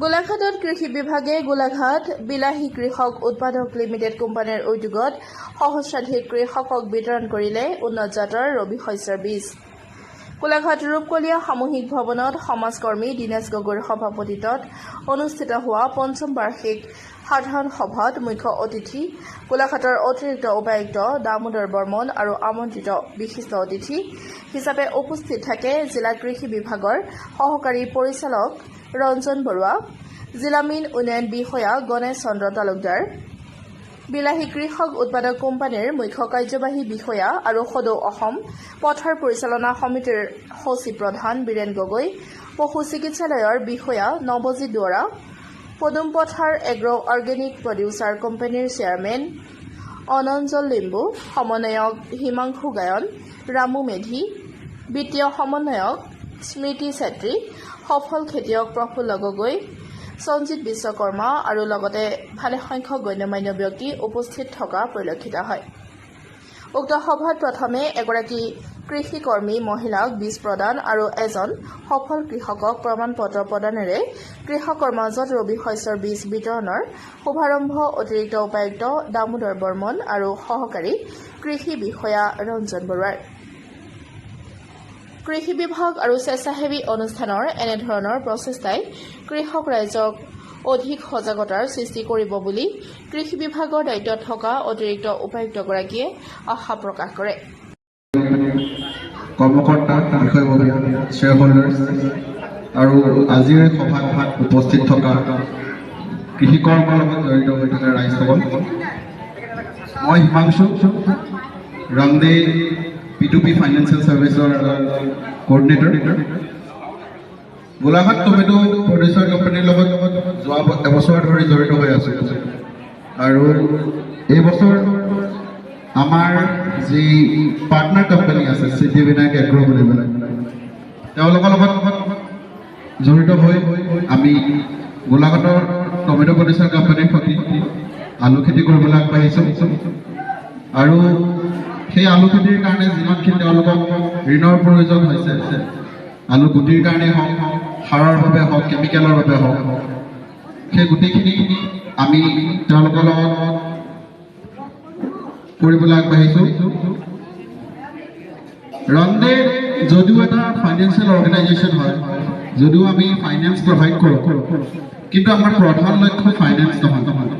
গোলাঘাটত কৃষি বিভাগে গোলাঘাট বিলাহী কৃষক উৎপাদক লিমিটেড কোম্পানীৰ উদ্যোগত সহস্ৰাধিক কৃষকক বিতৰণ কৰিলে উন্নত জাতৰ ৰবি শস্যৰ বীজ। গোলাঘাট ৰূপকলীয়া সামূহিক ভৱনত সমাজকৰ্মী দীনেশ গগৈৰ সভাপতিত্বত অনুষ্ঠিত হোৱা পঞ্চম বাৰ্ষিক সাধাৰণ সভাত মুখ্য অতিথি গোলাঘাটৰ অতিৰিক্ত উপায়ুক্ত দামোদৰ বৰ্মন আৰু আমন্ত্ৰিত বিশিষ্ট অতিথি হিচাপে উপস্থিত থাকে জিলা কৃষি বিভাগৰ সহকাৰী পৰিচালক ৰঞ্জন বৰুৱা, জিলা মীন উন্নয়ন বিষয়া গণেশ চন্দ্ৰ তালুকদাৰ, বিলাহী কৃষক উৎপাদক কোম্পানীৰ মুখ্য কাৰ্যবাহী বিষয়া আৰু সদৌ অসম পথাৰ পৰিচালনা সমিতিৰ সচিব প্ৰধান বীৰেন গগৈ, পশু চিকিৎসালয়ৰ বিষয়া নৱজিৎ দুৱৰা, পদুম পথাৰ এগ্ৰ অৰ্গেনিক প্ৰডিউচাৰ কোম্পানীৰ চেয়াৰমেন অনঞ্জল লিম্বু, সমন্বয়ক হিমাংশু গায়ন, ৰামু মেধি, বিত্তীয় সমন্বয়ক স্মৃতি ছেত্ৰী, সফল খেতিয়ক প্ৰফুল্ল গগৈ, সঞ্জিত বিশ্বকৰ্মা আৰু লগতে ভালেসংখ্যক গণ্যমান্য ব্যক্তি উপস্থিত থকা পৰিলক্ষিত হয়। উক্ত সভাত প্ৰথমে এগৰাকী কৃষি কৰ্মী মহিলাক বীজ প্ৰদান আৰু এজন সফল কৃষকক প্ৰমাণ পত্ৰ প্ৰদানেৰে কৃষকৰ মাজত ৰবি শস্যৰ বীজ বিতৰণৰ শুভাৰম্ভ অতিৰিক্ত উপায়ুক্ত দামোদৰ বৰ্মন আৰু সহকাৰী কৃষি বিষয়া ৰঞ্জন বৰুৱাৰ। কৃষি বিভাগ আৰু স্বেচ্ছাসেৱী অনুষ্ঠানৰ এনেধৰণৰ প্ৰচেষ্টাই কৃষক ৰাইজক অধিক সজাগতাৰ সৃষ্টি কৰিব বুলি কৃষি বিভাগৰ দায়িত্বত থকা অতিৰিক্ত উপায়ুক্তগৰাকীয়ে আশা প্ৰকাশ কৰে। কৰ্মকৰ্তা, বিষয়ববীয়া, শ্বেয়াৰহোল্ডাৰ্ছ আৰু আজিৰ সভাত উপস্থিত থকা কৃষি কৰ্মৰ লগত জড়িত হৈ থকা ৰাইজসকল, মই হিমাংশু ৰাংদে P2P ফাইনেন্সিয়েল ছাৰ্ভিচৰ কোঅৰ্ডিনেটৰ। গোলাঘাট টমেটো প্ৰডিউচাৰ কোম্পানীৰ লগত যোৱা এবছৰ ধৰি জড়িত হৈ আছোঁ আৰু এই বছৰ আমাৰ যি পাৰ্টনাৰ কোম্পানী আছে সিদ্ধিবিনায়ক এগ্ৰ বুলি পেলাই তেওঁলোকৰ লগত জড়িত হৈ আমি গোলাঘাটৰ টমেটো প্ৰডিউচাৰ কোম্পানীৰ সৈতে আলু খেতি কৰিবলৈ আগবাঢ়িছোঁ আৰু সেই আলু খেতিৰ কাৰণে যিমানখিনি তেওঁলোকক ঋণৰ প্ৰয়োজন হৈছে, আলু গুটিৰ কাৰণে হওক, সাৰৰ বাবে হওক, কেমিকেলৰ বাবে হওক, সেই গোটেইখিনি আমি তেওঁলোকৰ লগত কৰিবলৈ আগবাঢ়িছোঁ। ৰন্দে যদিও এটা ফাইনেন্সিয়েল অৰ্গেনাইজেশ্যন হয়, যদিও আমি ফাইনেন্স প্ৰভাইড কৰোঁ, কিন্তু আমাৰ প্ৰধান লক্ষ্য ফাইনেন্স নহয়।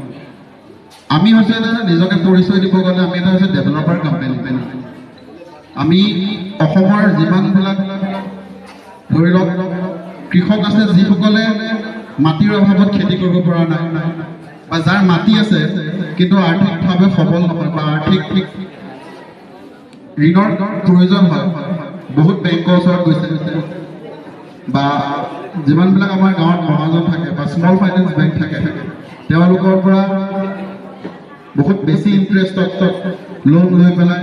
আমি হৈছে নিজকে পৰিচয় দিব গ'লে আমি এটা হৈছে ডেভেলপাৰ কোম্পানী। আমি অসমৰ যিমানবিলাক ধৰি লওক কৃষক আছে যিসকলে মাটিৰ অভাৱত খেতি কৰিব পৰা নাই বা যাৰ মাটি আছে কিন্তু আৰ্থিকভাৱে সবল নহয় বা আৰ্থিক ঋণৰ প্ৰয়োজন হয়, বহুত বেংকৰ ওচৰত গৈছে বা যিমানবিলাক আমাৰ গাঁৱত মহাজন থাকে বা স্মল ফাইনেন্স বেংক থাকে তেওঁলোকৰ পৰা বহুত বেছি ইণ্টাৰেষ্টত লোন লৈ পেলাই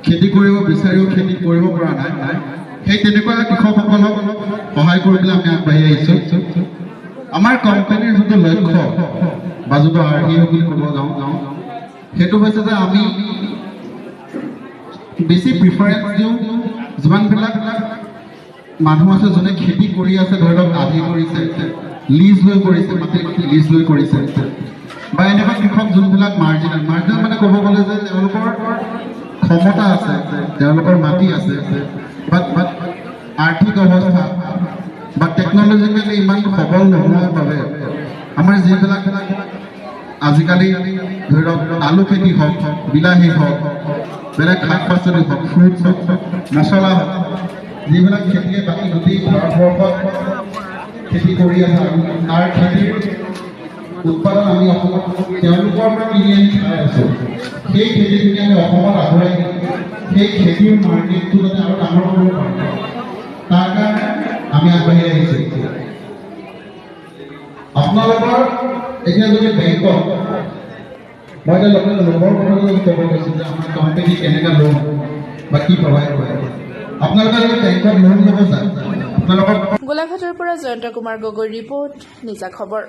খেতি কৰিব বিচাৰিও খেতি কৰিব পৰা নাই, সেই তেনেকুৱা কৃষকসকলক সহায় কৰিবলৈ আমি আগবাঢ়ি আহিছোঁ। আমাৰ কোম্পানীৰ যোনটো লক্ষ্য বা যোনটো আৰ্হি বুলি ক'ব যাওঁ সেইটো হৈছে যে আমি বেছি প্ৰিফাৰেঞ্চ দিওঁ যিমানবিলাক মানুহ আছে যোনে খেতি কৰি আছে, ধৰি লওক আধি কৰিছে, লিজ লৈ কৰিছে, মাটি লিজ লৈ কৰিছে বা এনেকুৱা কৃষক যোনবিলাক মাৰ্জিনেল মানে ক'ব গ'লে যে তেওঁলোকৰ ক্ষমতা আছে, তেওঁলোকৰ মাটি আছে, বাট আৰ্থিক অৱস্থা বা টেকনলজিকেলি ইমান সবল নোহোৱাৰ বাবে আমাৰ যিবিলাক আজিকালি ধৰি লওক আলু খেতি হওক, বিলাহী হওক, বেলেগ শাক পাচলি হওক, ফ্ৰুটছ হওক, মছলা হওক, যিবিলাক খেতিয়ে বাকী গোটেই ভাৰতবৰ্ষত খেতি কৰি আছে, তাৰ খেতিৰ উৎপাদন আমি অসমত তেওঁলোকৰ পৰা কিনি আনি খাই আছোঁ। সেই খেতিখিনি আমি অসমত আগুৱাই সেই খেতিৰ মাৰ্কেটটো যাতে আৰু ডাঙৰ কৰিব পাৰোঁ, তাৰ কাৰণে আমি আগবাঢ়ি আহিছোঁ। আপোনালোকৰ এতিয়া যদি বেংকত মই এতিয়া লোনৰ কথা যদি ক'ব গৈছোঁ যে আমাৰ কোম্পানী কেনেকৈ লোন বা কি প্ৰভাইড কৰে, আপোনালোকে যদি বেংকত লোন ল'ব যায় আপোনালোকৰ। গোলাঘাটৰ পৰা জয়ন্ত কুমাৰ গগৈৰ ৰিপৰ্ট, নিজা খবৰ।